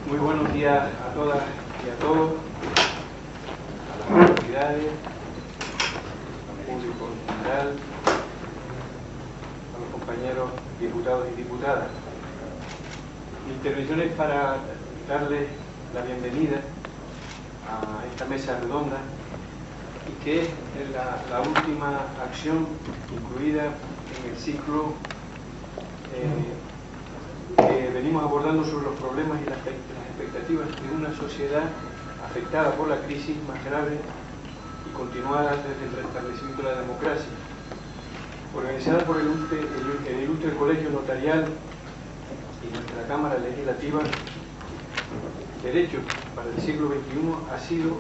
Muy buenos días a todas y a todos, a las autoridades, al público en general, a los compañeros diputados y diputadas. Mi intervención es para darles la bienvenida a esta mesa redonda y que es la última acción incluida en el ciclo que venimos abordando sobre los problemas y las expectativas de una sociedad afectada por la crisis más grave y continuada desde el restablecimiento de la democracia, organizada por el ilustre Colegio Notarial y nuestra Cámara Legislativa. Derecho para el siglo XXI ha sido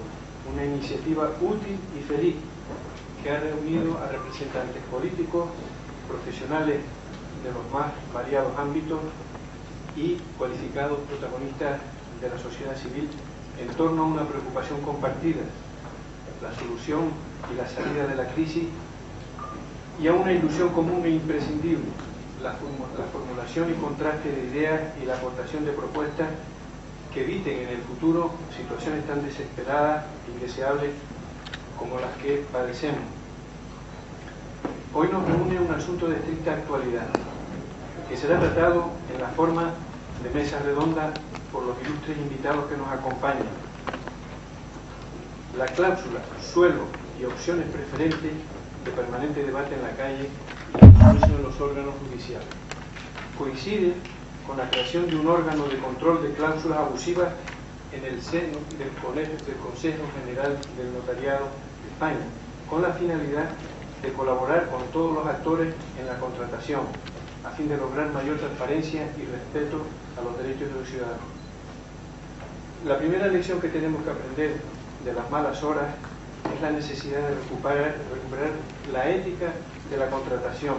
una iniciativa útil y feliz que ha reunido a representantes políticos, profesionales de los más variados ámbitos y cualificados protagonistas de la sociedad civil en torno a una preocupación compartida, la solución y la salida de la crisis, y a una ilusión común e imprescindible, la formulación y contraste de ideas y la aportación de propuestas que eviten en el futuro situaciones tan desesperadas e indeseables como las que padecemos. Hoy nos reúne un asunto de estricta actualidad, que será tratado en la forma de mesa redonda por los ilustres invitados que nos acompañan. La cláusula, suelo y opciones preferentes de permanente debate en la calle y incluso en los órganos judiciales coincide con la creación de un órgano de control de cláusulas abusivas en el seno del Consejo General del Notariado de España, con la finalidad de colaborar con todos los actores en la contratación, a fin de lograr mayor transparencia y respeto a los derechos de los ciudadanos. La primera lección que tenemos que aprender de las malas horas es la necesidad de recuperar la ética de la contratación,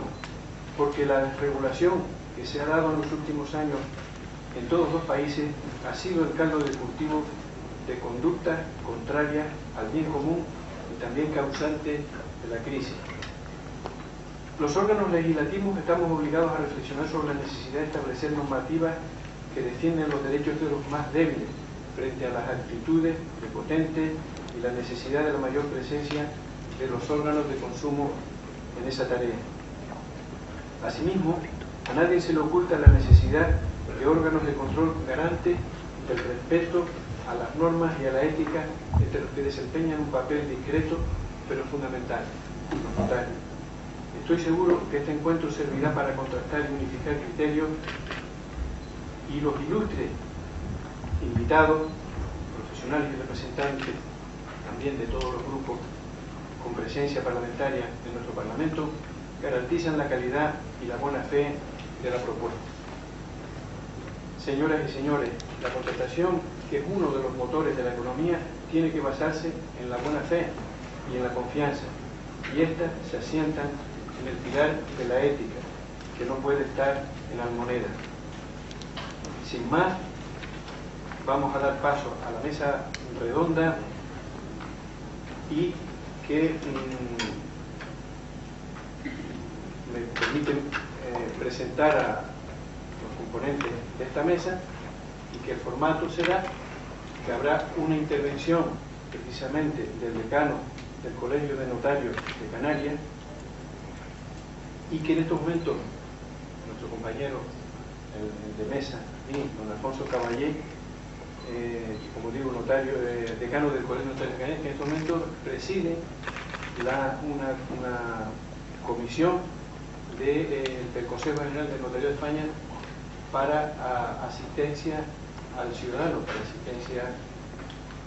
porque la desregulación que se ha dado en los últimos años en todos los países ha sido el caldo de cultivo de conductas contrarias al bien común y también causante de la crisis. Los órganos legislativos estamos obligados a reflexionar sobre la necesidad de establecer normativas que defienden los derechos de los más débiles frente a las actitudes prepotentes y la necesidad de la mayor presencia de los órganos de consumo en esa tarea. Asimismo, a nadie se le oculta la necesidad de órganos de control garante del respeto a las normas y a la ética entre los que desempeñan un papel discreto pero fundamental, los notarios. Estoy seguro que este encuentro servirá para contrastar y unificar criterios, y los ilustres invitados, profesionales y representantes también de todos los grupos con presencia parlamentaria en nuestro Parlamento, garantizan la calidad y la buena fe de la propuesta. Señoras y señores, la contratación, que es uno de los motores de la economía, tiene que basarse en la buena fe y en la confianza, y estas se asientan en el pilar de la ética, que no puede estar en almoneda. Sin más, vamos a dar paso a la mesa redonda y que me permiten presentar a los componentes de esta mesa, y que el formato será que habrá una intervención precisamente del decano del Colegio de Notarios de Canarias, y que en estos momentos nuestro compañero de mesa, don Alfonso Caballé, como digo, notario, decano del Colegio de Notarios de Canarias, que en estos momentos preside una comisión del Consejo General del Notariado de España para asistencia al ciudadano, para asistencia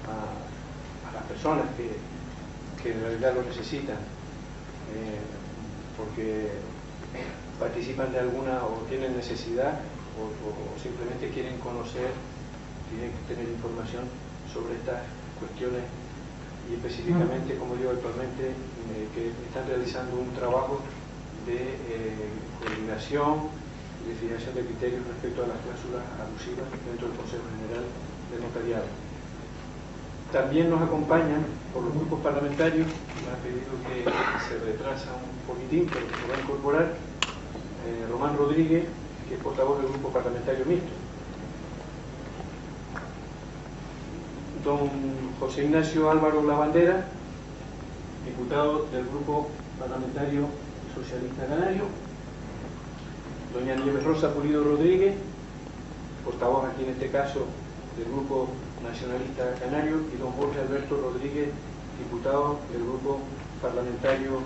a las personas que en realidad lo necesitan, porque participan de alguna o tienen necesidad o simplemente quieren conocer, tienen que tener información sobre estas cuestiones, y específicamente, como digo, actualmente que están realizando un trabajo de coordinación y definición de criterios respecto a las cláusulas abusivas dentro del Consejo General del Notariado. También nos acompañan por los grupos parlamentarios, me han pedido que se retrasa un poquitín, pero se va a incorporar Román Rodríguez, que es portavoz del Grupo Parlamentario Mixto. Don José Ignacio Álvaro Lavandera, diputado del Grupo Parlamentario Socialista Canario. Doña Nieves Rosa Pulido Rodríguez, portavoz aquí en este caso del Grupo Nacionalista Canario, y don Jorge Alberto Rodríguez, diputado del Grupo Parlamentario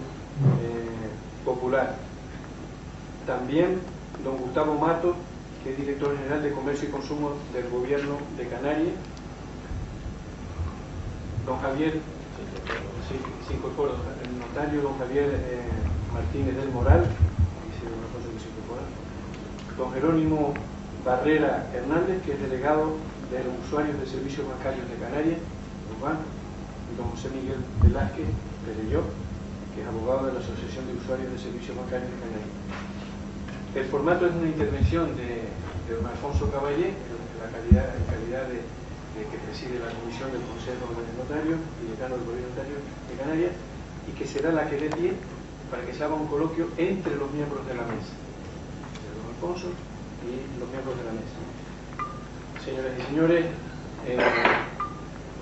Popular. También don Gustavo Mato, que es director general de Comercio y Consumo del Gobierno de Canarias. Don Javier, se incorpora, el notario don Javier Martínez del Moral, dice una cosa que se incorpora. Don Jerónimo Barrera Hernández, que es delegado de los usuarios de servicios bancarios de Canarias, y don José Miguel Velázquez Perelló, que es abogado de la Asociación de Usuarios de Servicios Bancarios de Canarias. El formato es una intervención de don Alfonso Caballé, en calidad de que preside la Comisión del Consejo de Notarios y decano del Colegio de Notarios de Canarias, y que será la que dé pie para que se haga un coloquio entre los miembros de la mesa, de don Alfonso y los miembros de la mesa. Señoras y señores,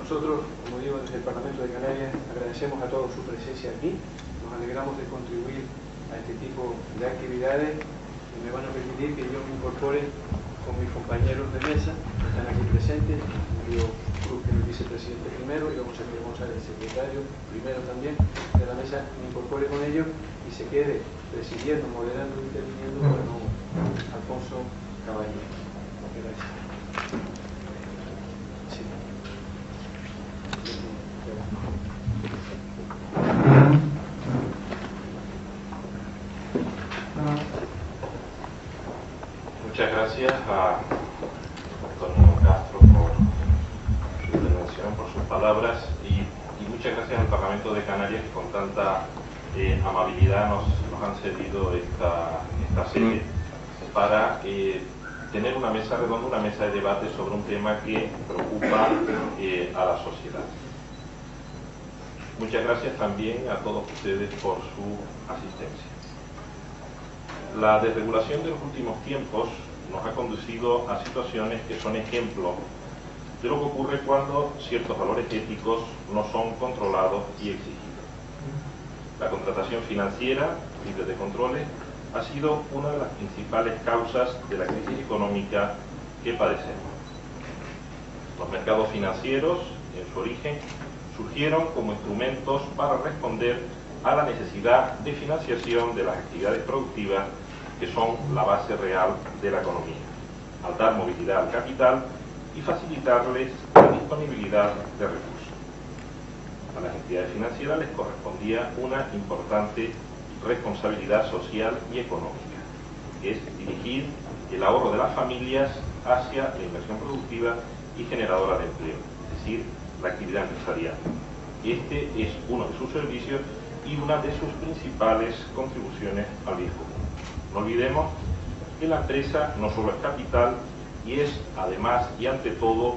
nosotros, como digo, desde el Parlamento de Canarias agradecemos a todos su presencia aquí, nos alegramos de contribuir a este tipo de actividades y me van a permitir que yo me incorpore con mis compañeros de mesa que están aquí presentes, Mario Cruz, que es el vicepresidente primero, y don José Miguel González, secretario primero también de la mesa, me incorpore con ellos y se quede presidiendo, moderando y interviniendo con don Alfonso Caballé. Gracias. Sí. Muchas gracias a Antonio Castro por su intervención, por sus palabras, y muchas gracias al Parlamento de Canarias, que con tanta amabilidad nos han cedido esta sede para tener una mesa redonda, una mesa de debate sobre un tema que preocupa a la sociedad. Muchas gracias también a todos ustedes por su asistencia. La desregulación de los últimos tiempos nos ha conducido a situaciones que son ejemplo de lo que ocurre cuando ciertos valores éticos no son controlados y exigidos. La contratación financiera, libre de controles, ha sido una de las principales causas de la crisis económica que padecemos. Los mercados financieros, en su origen, surgieron como instrumentos para responder a la necesidad de financiación de las actividades productivas, que son la base real de la economía, al dar movilidad al capital y facilitarles la disponibilidad de recursos. A las entidades financieras les correspondía una importante responsabilidad social y económica, que es dirigir el ahorro de las familias hacia la inversión productiva y generadora de empleo, es decir, la actividad empresarial. Este es uno de sus servicios y una de sus principales contribuciones al bien común. No olvidemos que la empresa no solo es capital, y es además y ante todo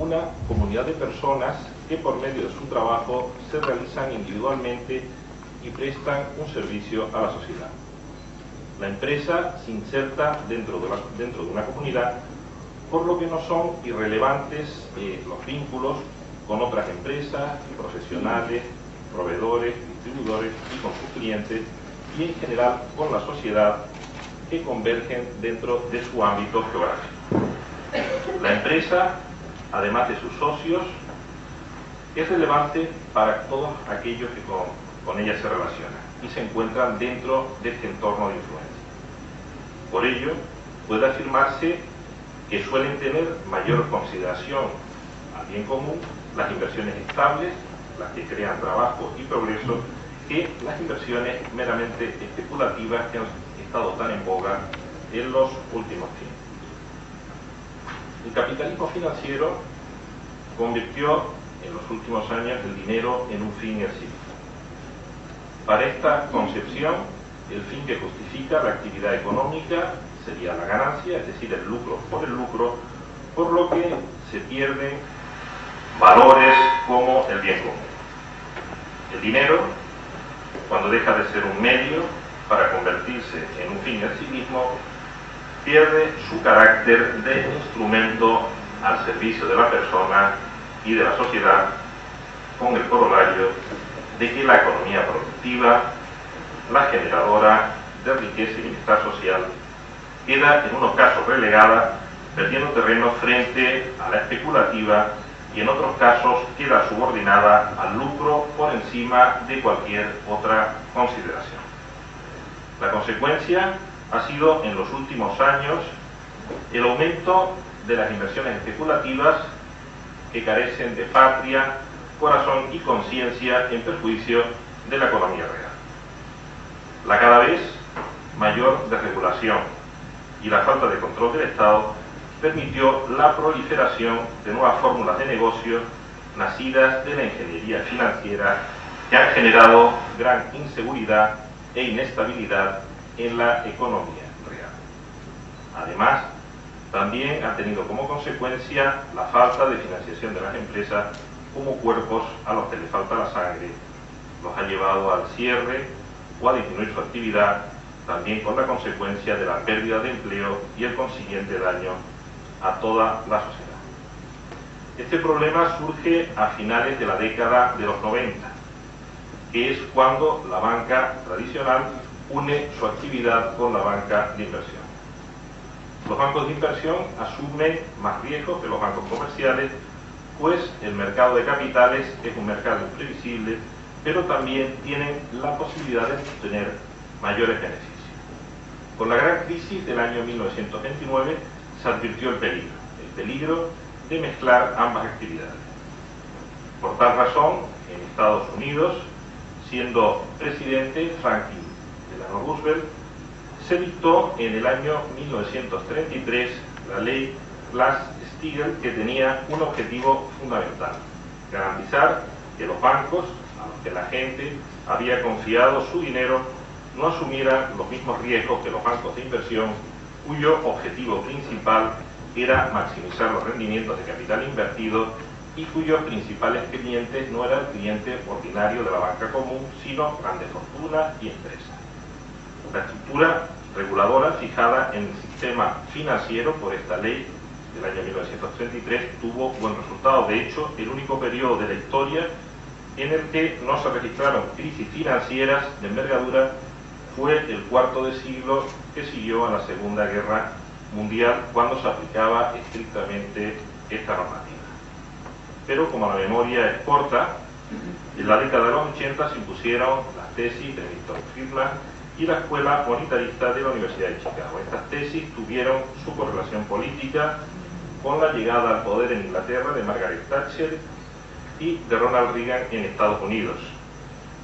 una comunidad de personas que por medio de su trabajo se realizan individualmente y prestan un servicio a la sociedad. La empresa se inserta dentro de una comunidad, por lo que no son irrelevantes los vínculos con otras empresas, profesionales, proveedores, distribuidores y con sus clientes, y en general con la sociedad, que convergen dentro de su ámbito geográfico. La empresa, además de sus socios, es relevante para todos aquellos que con ella se relacionan y se encuentran dentro de este entorno de influencia. Por ello, puede afirmarse que suelen tener mayor consideración al bien común las inversiones estables, las que crean trabajo y progreso, que las inversiones meramente especulativas que han estado tan en boga en los últimos tiempos. El capitalismo financiero convirtió en los últimos años el dinero en un fin en sí mismo. Para esta concepción, el fin que justifica la actividad económica sería la ganancia, es decir, el lucro, por lo que se pierden valores como el bien común. El dinero, cuando deja de ser un medio para convertirse en un fin en sí mismo, pierde su carácter de instrumento al servicio de la persona y de la sociedad, con el corolario de que la economía productiva, la generadora de riqueza y bienestar social, queda en unos casos relegada, perdiendo terreno frente a la especulativa, y en otros casos queda subordinada al lucro por encima de cualquier otra consideración. La consecuencia ha sido en los últimos años el aumento de las inversiones especulativas que carecen de patria, corazón y conciencia, en perjuicio de la economía real. La cada vez mayor desregulación y la falta de control del Estado permitió la proliferación de nuevas fórmulas de negocio nacidas de la ingeniería financiera, que han generado gran inseguridad e inestabilidad en la economía real. Además, también ha tenido como consecuencia la falta de financiación de las empresas como cuerpos a los que les falta la sangre, los ha llevado al cierre o a disminuir su actividad, también con la consecuencia de la pérdida de empleo y el consiguiente daño a toda la sociedad. Este problema surge a finales de la década de los 90, que es cuando la banca tradicional une su actividad con la banca de inversión. Los bancos de inversión asumen más riesgos que los bancos comerciales, pues el mercado de capitales es un mercado imprevisible, pero también tienen la posibilidad de obtener mayores beneficios. Con la gran crisis del año 1929 se advirtió el peligro de mezclar ambas actividades. Por tal razón, en Estados Unidos, siendo presidente Franklin Delano Roosevelt, se dictó en el año 1933 la ley Glass-Steagall, que tenía un objetivo fundamental: garantizar que los bancos a los que la gente había confiado su dinero no asumieran los mismos riesgos que los bancos de inversión, cuyo objetivo principal era maximizar los rendimientos de capital invertido y cuyos principales clientes no era el cliente ordinario de la banca común, sino grandes fortunas y empresas. La estructura reguladora fijada en el sistema financiero por esta ley del año 1933 tuvo buen resultado. De hecho, el único periodo de la historia en el que no se registraron crisis financieras de envergadura fue el cuarto de siglo que siguió a la Segunda Guerra Mundial, cuando se aplicaba estrictamente esta normativa. Pero como la memoria es corta, en la década de los 80 se impusieron las tesis de Milton Friedman y la Escuela Monetarista de la Universidad de Chicago. Estas tesis tuvieron su correlación política con la llegada al poder en Inglaterra de Margaret Thatcher y de Ronald Reagan en Estados Unidos,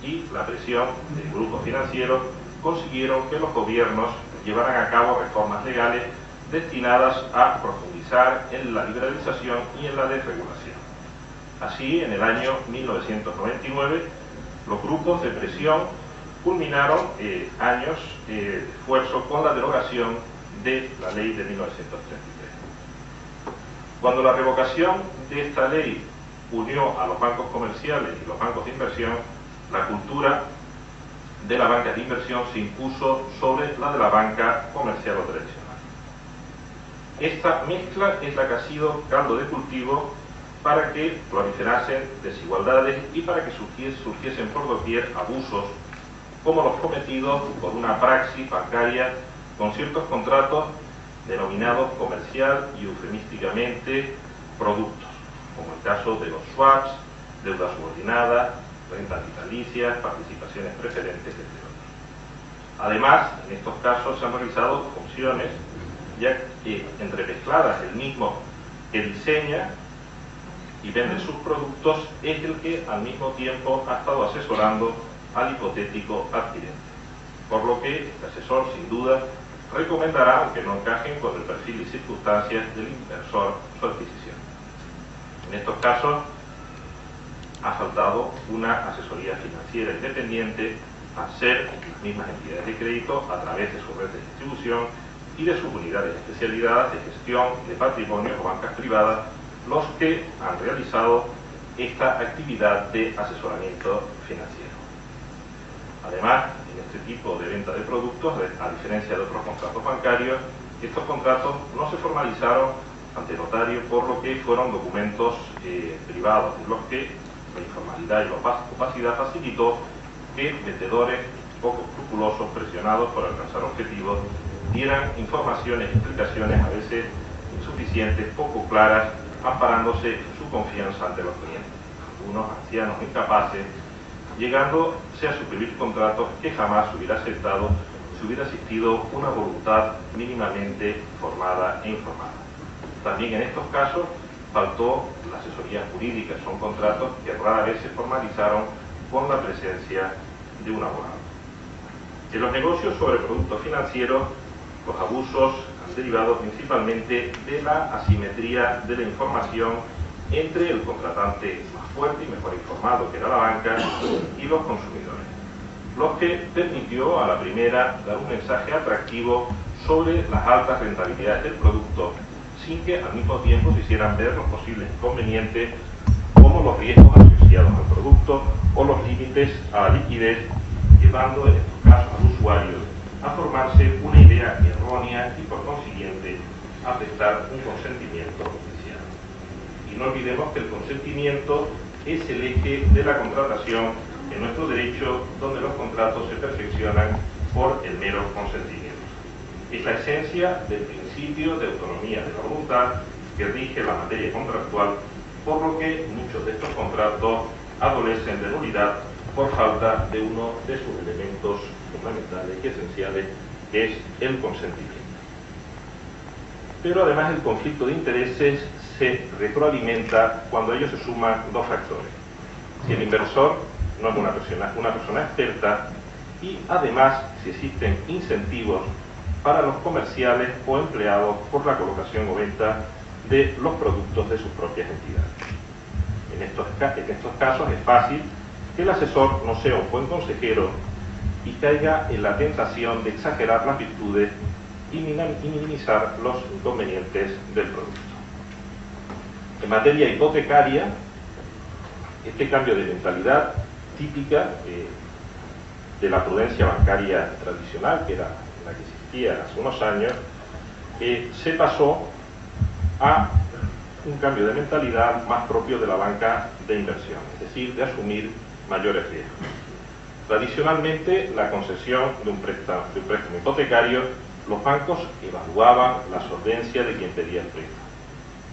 y la presión del grupo financiero consiguieron que los gobiernos llevaran a cabo reformas legales destinadas a profundizar en la liberalización y en la desregulación. Así, en el año 1999, los grupos de presión culminaron años de esfuerzo con la derogación de la ley de 1933. Cuando la revocación de esta ley unió a los bancos comerciales y los bancos de inversión, la cultura de la banca de inversión se impuso sobre la de la banca comercial o tradicional. Esta mezcla es la que ha sido caldo de cultivo para que proliferasen desigualdades y para que surgiesen por doquier abusos, como los cometidos por una praxis bancaria con ciertos contratos denominados comercial y eufemísticamente productos, como el caso de los swaps, deuda subordinada, rentas vitalicias, participaciones preferentes, entre otros. Además, en estos casos se han realizado funciones ya que entremezcladas, el mismo que diseña y vende sus productos es el que al mismo tiempo ha estado asesorando al hipotético adquirente, por lo que este asesor sin duda recomendará, aunque no encajen con el perfil y circunstancias del inversor, su adquisición. En estos casos ha faltado una asesoría financiera independiente, a ser las mismas entidades de crédito a través de su red de distribución y de sus unidades especializadas de gestión de patrimonio o bancas privadas los que han realizado esta actividad de asesoramiento financiero. Además, en este tipo de venta de productos, a diferencia de otros contratos bancarios, Estos contratos no se formalizaron ante notario, por lo que fueron documentos privados, en los que la informalidad y la opacidad facilitó que vendedores poco escrupulosos, presionados por alcanzar objetivos, dieran informaciones y explicaciones a veces insuficientes, poco claras, amparándose en su confianza ante los clientes. Unos ancianos incapaces, llegándose a suscribir contratos que jamás hubiera aceptado si hubiera existido una voluntad mínimamente formada e informada. También en estos casos faltó la asesoría jurídica, son contratos que rara vez se formalizaron con la presencia de un abogado. En los negocios sobre productos financieros, los abusos han derivado principalmente de la asimetría de la información entre el contratante más fuerte y mejor informado, que era la banca, y los consumidores, lo que permitió a la primera dar un mensaje atractivo sobre las altas rentabilidades del producto, sin que al mismo tiempo se hicieran ver los posibles inconvenientes, como los riesgos asociados al producto o los límites a la liquidez, llevando en estos casos al usuario a formarse una idea errónea y por consiguiente a prestar un consentimiento oficial. Y no olvidemos que el consentimiento es el eje de la contratación en nuestro derecho, donde los contratos se perfeccionan por el mero consentimiento. Es la esencia del principio de autonomía de la voluntad que rige la materia contractual, por lo que muchos de estos contratos adolecen de nulidad por falta de uno de sus elementos fundamentales y esenciales, que es el consentimiento. Pero además el conflicto de intereses se retroalimenta cuando a ellos se suman dos factores. Si el inversor no es una persona experta, y además si existen incentivos para los comerciales o empleados por la colocación o venta de los productos de sus propias entidades. En estos casos es fácil que el asesor no sea un buen consejero y caiga en la tentación de exagerar las virtudes y minimizar los inconvenientes del producto. En materia hipotecaria, este cambio de mentalidad típica de la prudencia bancaria tradicional, que era la que existía hace unos años, se pasó a un cambio de mentalidad más propio de la banca de inversión, es decir, de asumir mayores riesgos. Tradicionalmente, la concesión de un préstamo hipotecario, los bancos evaluaban la solvencia de quien pedía el préstamo.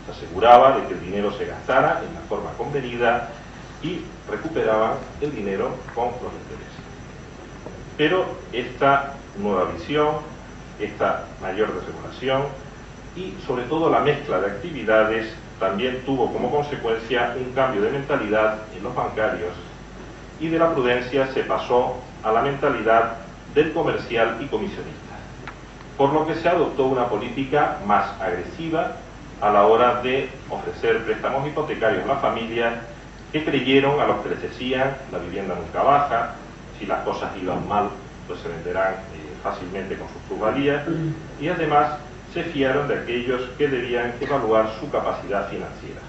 Se aseguraba de que el dinero se gastara en la forma convenida y recuperaban el dinero con los intereses. Pero esta nueva visión, esta mayor desregulación y sobre todo la mezcla de actividades también tuvo como consecuencia un cambio de mentalidad en los bancarios, y de la prudencia se pasó a la mentalidad del comercial y comisionista, por lo que se adoptó una política más agresiva a la hora de ofrecer préstamos hipotecarios a las familias que creyeron a los que les decían la vivienda nunca baja, si las cosas iban mal pues se venderán fácilmente con sus plusvalías, y además se fiaron de aquellos que debían evaluar su capacidad financiera.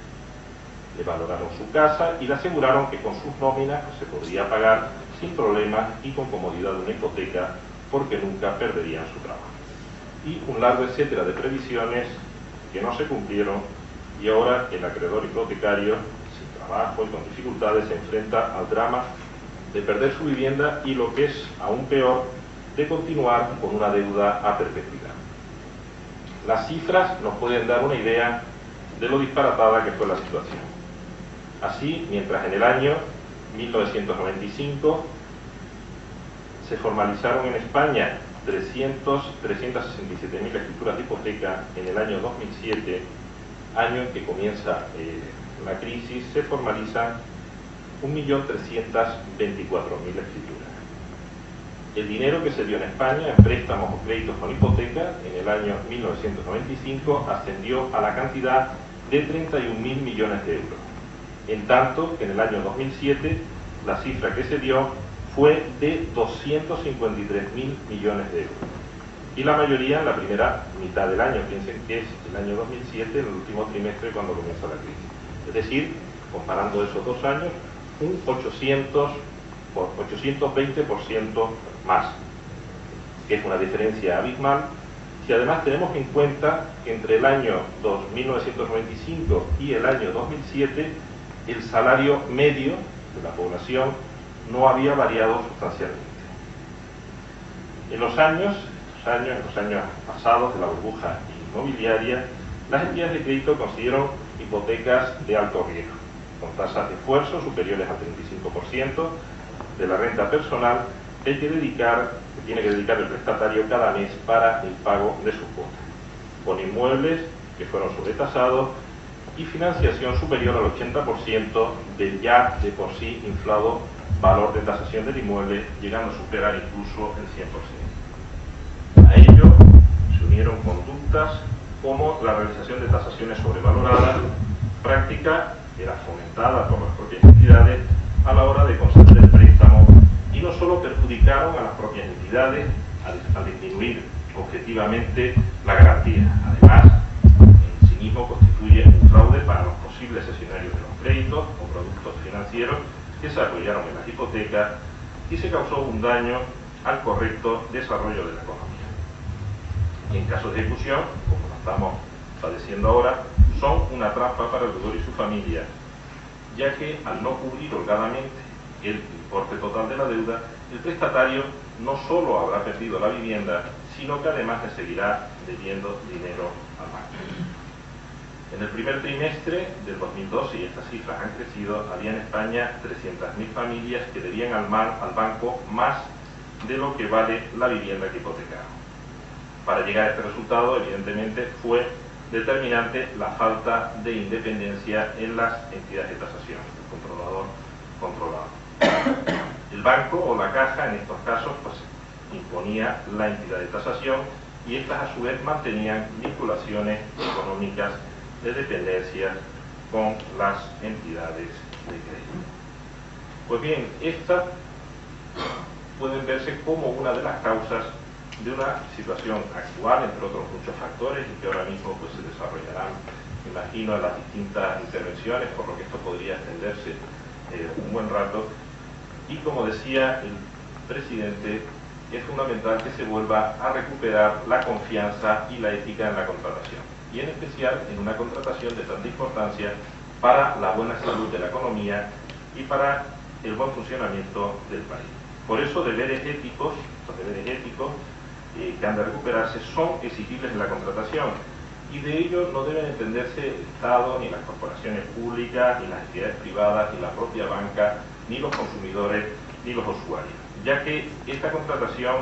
Le valoraron su casa y le aseguraron que con sus nóminas se podría pagar sin problemas y con comodidad de una hipoteca, porque nunca perderían su trabajo. Y un largo etcétera de previsiones que no se cumplieron, y ahora el acreedor hipotecario, sin trabajo y con dificultades, se enfrenta al drama de perder su vivienda y, lo que es aún peor, de continuar con una deuda a perpetuidad. Las cifras nos pueden dar una idea de lo disparatada que fue la situación. Así, mientras en el año 1995 se formalizaron en España 367.000 escrituras de hipoteca, en el año 2007, año en que comienza la crisis, se formalizan 1.324.000 escrituras. El dinero que se dio en España en préstamos o créditos con hipoteca en el año 1995 ascendió a la cantidad de 31.000 millones de euros, en tanto que en el año 2007 la cifra que se dio fue de 253.000 millones de euros. Y la mayoría en la primera mitad del año, piensen que es el año 2007, en el último trimestre cuando comienza la crisis. Es decir, comparando esos dos años, un 820% más, que es una diferencia abismal Si además tenemos en cuenta que entre el año 1995 y el año 2007 el salario medio de la población no había variado sustancialmente. En los años pasados de la burbuja inmobiliaria, las entidades de crédito consiguieron hipotecas de alto riesgo, con tasas de esfuerzo superiores al 35% de la renta personal que tiene que dedicar el prestatario cada mes para el pago de sus cuotas, con inmuebles que fueron sobretasados y financiación superior al 80% del ya de por sí inflado valor de tasación del inmueble, llegando a superar incluso el 100%. A ello se unieron conductas como la realización de tasaciones sobrevaloradas, práctica que era fomentada por las propias entidades a la hora de conceder el préstamo, y no solo perjudicaron a las propias entidades al disminuir objetivamente la garantía, además en sí mismo constituye un fraude para los posibles cessionarios de los créditos o productos financieros que se apoyaron en las hipotecas, y se causó un daño al correcto desarrollo de la economía. Y en casos de ejecución, como lo estamos padeciendo ahora, son una trampa para el deudor y su familia, ya que al no cubrir holgadamente el importe total de la deuda, el prestatario no solo habrá perdido la vivienda, sino que además le seguirá debiendo dinero al banco. En el primer trimestre del 2012, y estas cifras han crecido, había en España 300.000 familias que debían al banco más de lo que vale la vivienda que hipotecaron. Para llegar a este resultado, evidentemente, fue determinante la falta de independencia en las entidades de tasación, el controlador controlado. El banco o la caja, en estos casos, pues imponía la entidad de tasación, y estas a su vez mantenían vinculaciones económicas de dependencia con las entidades de crédito. Pues bien, estas pueden verse como una de las causas de una situación actual, entre otros muchos factores, y que ahora mismo pues se desarrollarán, me imagino, en las distintas intervenciones, por lo que esto podría extenderse un buen rato. Y como decía el presidente, es fundamental que se vuelva a recuperar la confianza y la ética en la contratación, y en especial en una contratación de tanta importancia para la buena salud de la economía y para el buen funcionamiento del país. Por eso los deberes éticos que han de recuperarse son exigibles en la contratación, y de ello no deben entenderse el Estado, ni las corporaciones públicas, ni las entidades privadas, ni la propia banca, ni los consumidores, ni los usuarios, ya que esta contratación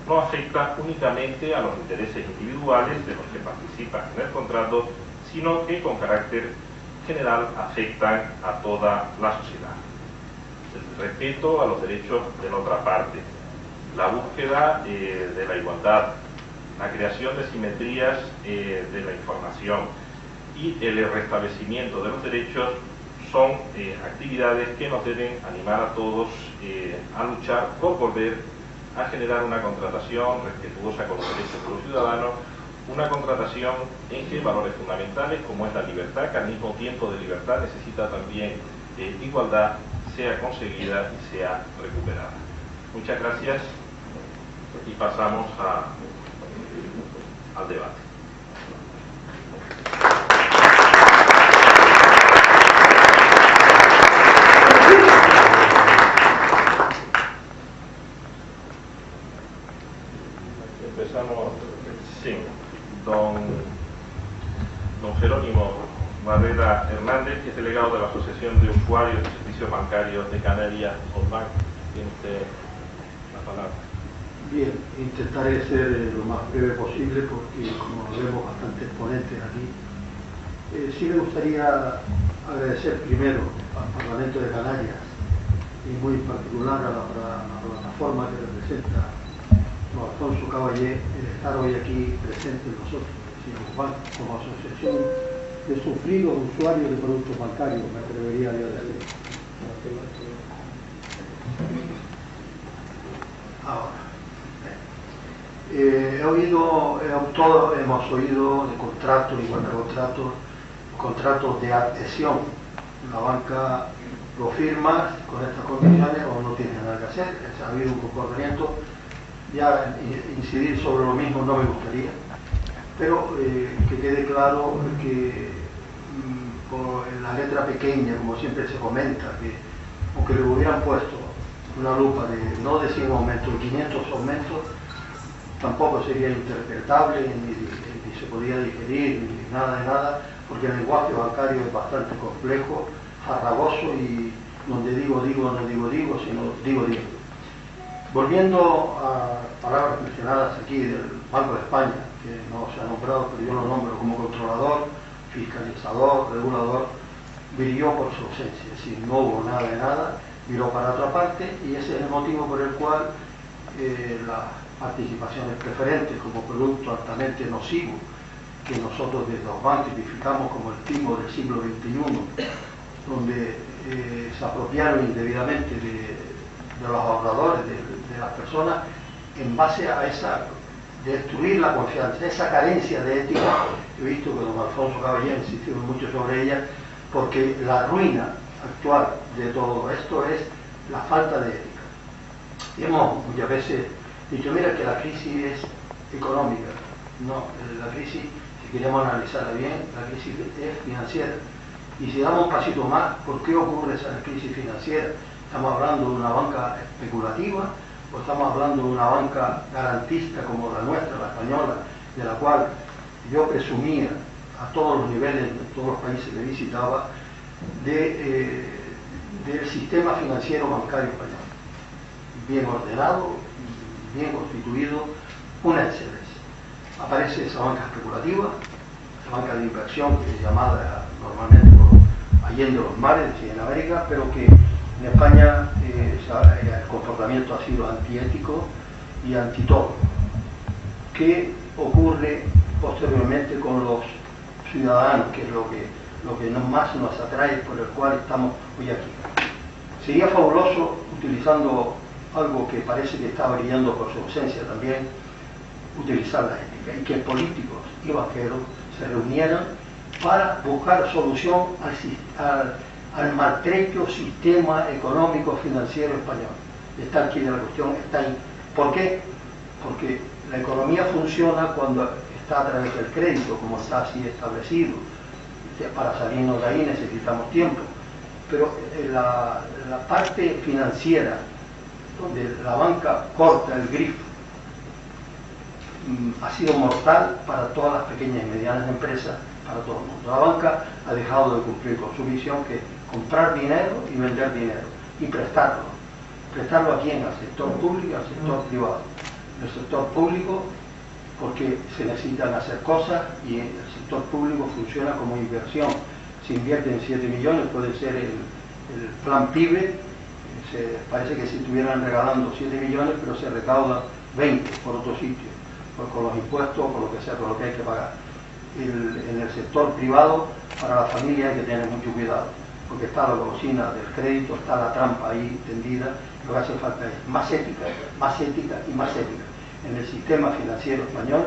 no afecta únicamente a los intereses individuales de los que participan en el contrato, sino que con carácter general afectan a toda la sociedad. El respeto a los derechos de la otra parte, la búsqueda de la igualdad, la creación de simetrías de la información y el restablecimiento de los derechos son actividades que nos deben animar a todos a luchar por volver a generar una contratación respetuosa con los derechos de los ciudadanos, una contratación en que valores fundamentales como es la libertad, que al mismo tiempo de libertad necesita también igualdad, sea conseguida y sea recuperada. Muchas gracias, y pasamos al debate. Empezamos, sí, don Jerónimo Barrera Hernández, que es delegado de la Asociación de Usuarios de Servicios Bancarios de Canarias, ONBANC. Tiene usted la palabra. Bien, intentaré ser lo más breve posible porque como vemos bastantes ponentes aquí, sí me gustaría agradecer primero al Parlamento de Canarias y muy en particular a la plataforma que representa don Alfonso Caballé el estar hoy aquí presente nosotros, como asociación de sufridos usuarios de productos bancarios, me atrevería yo a decir. Ahora, todos hemos oído de contratos y contratos de adhesión. La banca lo firma con estas condiciones o no tiene nada que hacer. Ha habido un comportamiento. Ya incidir sobre lo mismo no me gustaría. pero que quede claro que por la letra pequeña, como siempre se comenta, que aunque le hubieran puesto una lupa de no de 100 aumentos, 500 aumentos, tampoco sería interpretable, ni se podía digerir, ni nada de nada, porque el lenguaje bancario es bastante complejo, farragoso, y donde digo, no digo, sino digo. Volviendo a palabras mencionadas aquí del Banco de España, que no se ha nombrado, pero yo lo nombro como controlador, fiscalizador, regulador, brilló por su ausencia, es decir, no hubo nada de nada, miró para otra parte, y ese es el motivo por el cual las participaciones preferentes como producto altamente nocivo, que nosotros desde los bancos tipificamos como el timo del siglo XXI, donde se apropiaron indebidamente de los ahorradores, de las personas, en base a esa destruir la confianza, esa carencia de ética. He visto que don Alfonso Caballero ha insistido mucho sobre ella, porque la ruina actual de todo esto es la falta de ética. Y hemos muchas veces dicho, mira que la crisis es económica. No, la crisis, si queremos analizarla bien, la crisis es financiera. Y si damos un pasito más, ¿por qué ocurre esa crisis financiera? ¿Estamos hablando de una banca especulativa o estamos hablando de una banca garantista como la nuestra, la española, de la cual yo presumía a todos los niveles, en todos los países que visitaba, del sistema financiero bancario español? Bien ordenado, bien constituido, una excelencia. Aparece esa banca especulativa, esa banca de inversión, que es llamada normalmente por Allende los mares, en América, pero que en España el comportamiento ha sido antiético y anti todo. ¿Qué ocurre posteriormente con los ciudadanos, que es lo que más nos atrae, por el cual estamos hoy aquí? Sería fabuloso, utilizando algo que parece que está brillando por su ausencia también, utilizar la ética, y que políticos y banqueros se reunieran para buscar solución al maltrecho sistema económico financiero español. Está aquí la cuestión, está ahí. ¿Por qué? Porque la economía funciona cuando está a través del crédito, como está así establecido. Para salirnos de ahí necesitamos tiempo. Pero la parte financiera, donde la banca corta el grifo, ha sido mortal para todas las pequeñas y medianas empresas, para todo el mundo. La banca ha dejado de cumplir con su misión, que es comprar dinero y vender dinero, y prestarlo. ¿Prestarlo a quién? Al sector público y al sector privado. El sector público, porque se necesitan hacer cosas, y el sector público funciona como inversión. Se invierten 7 millones, puede ser el plan PIBE, parece que se estuvieran regalando 7 millones, pero se recaudan 20 por otro sitio, con los impuestos, por lo que sea, por lo que hay que pagar. En el sector privado, para la familia hay que tener mucho cuidado, porque está la golosina del crédito, está la trampa ahí tendida. Lo que hace falta es más ética y más ética en el sistema financiero español.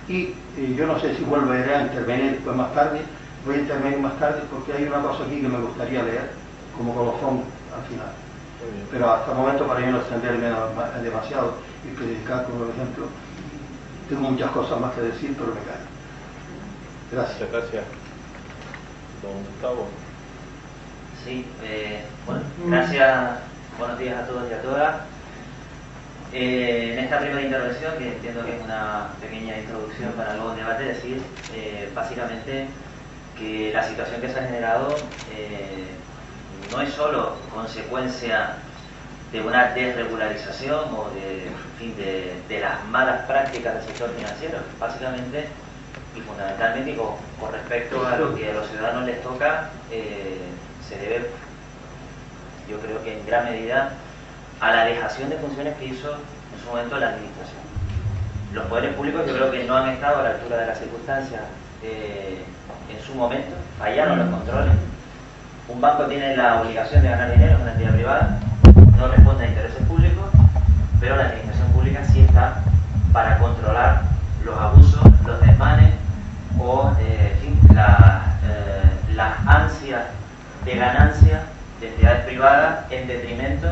Y yo no sé si volveré a intervenir después más tarde, voy a intervenir más tarde porque hay una cosa aquí que me gustaría leer, como colofón al final. Pero hasta el momento, para yo no extenderme demasiado y predicar como ejemplo, tengo muchas cosas más que decir, pero me callo. Gracias. Muchas gracias. Don Gustavo. Sí, bueno, gracias, buenos días a todos y a todas. En esta primera intervención, que entiendo que es una pequeña introducción para el nuevo debate, decir básicamente que la situación que se ha generado no es solo consecuencia de una desregularización o de las malas prácticas del sector financiero, básicamente y fundamentalmente, con respecto a lo que a los ciudadanos les toca, se debe, yo creo que en gran medida, a la dejación de funciones que hizo en su momento la administración. Los poderes públicos yo creo que no han estado a la altura de las circunstancias en su momento, fallaron los controles. Un banco tiene la obligación de ganar dinero, es una entidad privada, no responde a intereses públicos, pero la administración pública sí está para controlar los abusos, los desmanes o en fin, las ansias de ganancia de entidades privadas en detrimento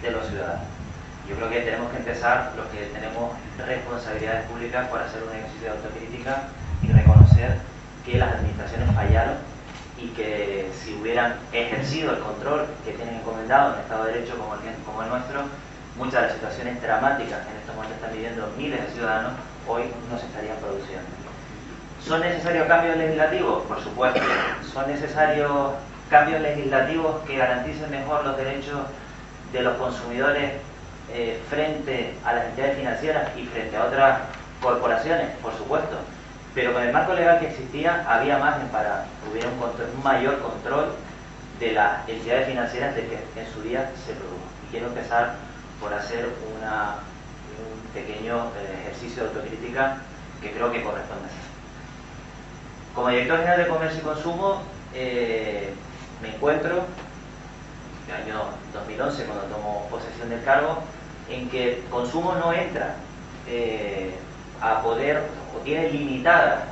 de los ciudadanos. Yo creo que tenemos que empezar, los que tenemos responsabilidades públicas, por hacer un ejercicio de autocrítica reconocer que las administraciones fallaron y que si hubieran ejercido el control que tienen encomendado en un Estado de Derecho como el nuestro, muchas de las situaciones dramáticas que en estos momentos están viviendo miles de ciudadanos hoy no se estarían produciendo. ¿Son necesarios cambios legislativos? Por supuesto. ¿Son necesarios cambios legislativos que garanticen mejor los derechos de los consumidores frente a las entidades financieras y frente a otras corporaciones? Por supuesto. Pero con el marco legal que existía había margen para que hubiera un mayor control de las entidades financieras de que en su día se produjo. Y quiero empezar por hacer un pequeño ejercicio de autocrítica que creo que corresponde hacer. Como director general de Comercio y Consumo me encuentro, en el año 2011 cuando tomo posesión del cargo, en que consumo no entra a poder o tiene limitada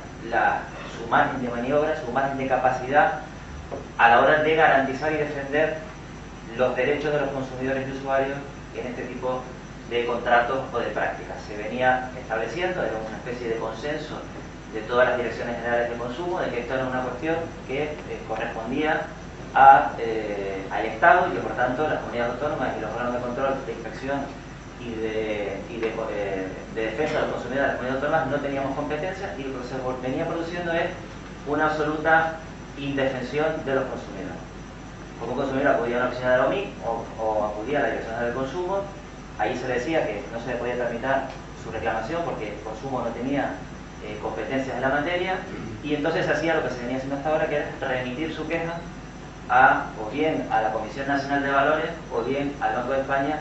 su margen de maniobra, su margen de capacidad a la hora de garantizar y defender los derechos de los consumidores y usuarios en este tipo de contratos o de prácticas. Se venía estableciendo, era una especie de consenso de todas las direcciones generales de consumo, de que esto era una cuestión que correspondía al Estado y que por tanto las comunidades autónomas y los órganos de control, de inspección y de defensa de los consumidores de las comunidades autónomas no teníamos competencia, y lo que se venía produciendo es una absoluta indefensión de los consumidores. Como un consumidor acudía a una oficina de la OMIC o acudía a la Dirección General del Consumo, ahí se le decía que no se le podía tramitar su reclamación porque el consumo no tenía competencias en la materia, y entonces se hacía lo que se venía haciendo hasta ahora, que era remitir su queja o bien a la Comisión Nacional de Valores o bien al Banco de España,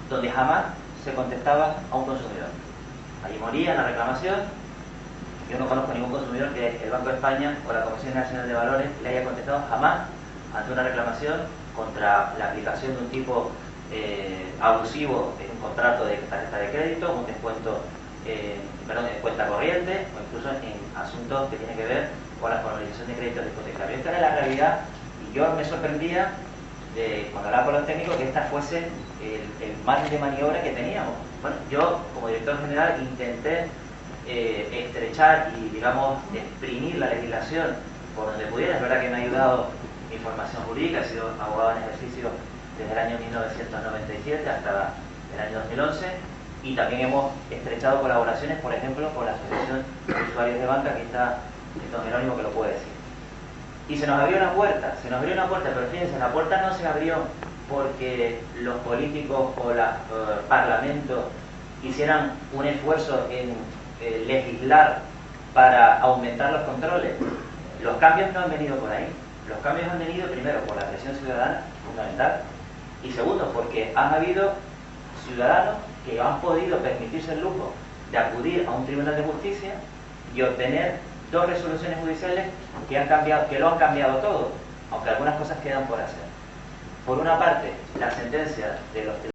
donde jamás se contestaba a un consumidor. Allí moría la reclamación. Yo no conozco ningún consumidor que el Banco de España o la Comisión Nacional de Valores le haya contestado jamás ante una reclamación contra la aplicación de un tipo abusivo en un contrato de tarjeta de crédito, un descuento en cuenta corriente, o incluso en asuntos que tienen que ver con la formalización de créditos hipotecarios. Esta era la realidad, y yo me sorprendía cuando hablaba con los técnicos que esta fuese el margen de maniobra que teníamos. Bueno, yo como director general intenté estrechar y, digamos, exprimir la legislación por donde pudiera. Es verdad que me ha ayudado mi formación jurídica, he sido abogado en ejercicio desde el año 1997 hasta el año 2011, y también hemos estrechado colaboraciones, por ejemplo, con la Asociación de Usuarios de Banca, que está don Jerónimo que lo puede decir. Y se nos abrió una puerta, pero fíjense, la puerta no se abrió porque los políticos o el Parlamento hicieran un esfuerzo en legislar para aumentar los controles. Los cambios no han venido por ahí. Los cambios han venido primero por la presión ciudadana, fundamental, y segundo porque han habido ciudadanos que han podido permitirse el lujo de acudir a un tribunal de justicia y obtener dos resoluciones judiciales que lo han cambiado todo, aunque algunas cosas quedan por hacer. Por una parte, la sentencia de los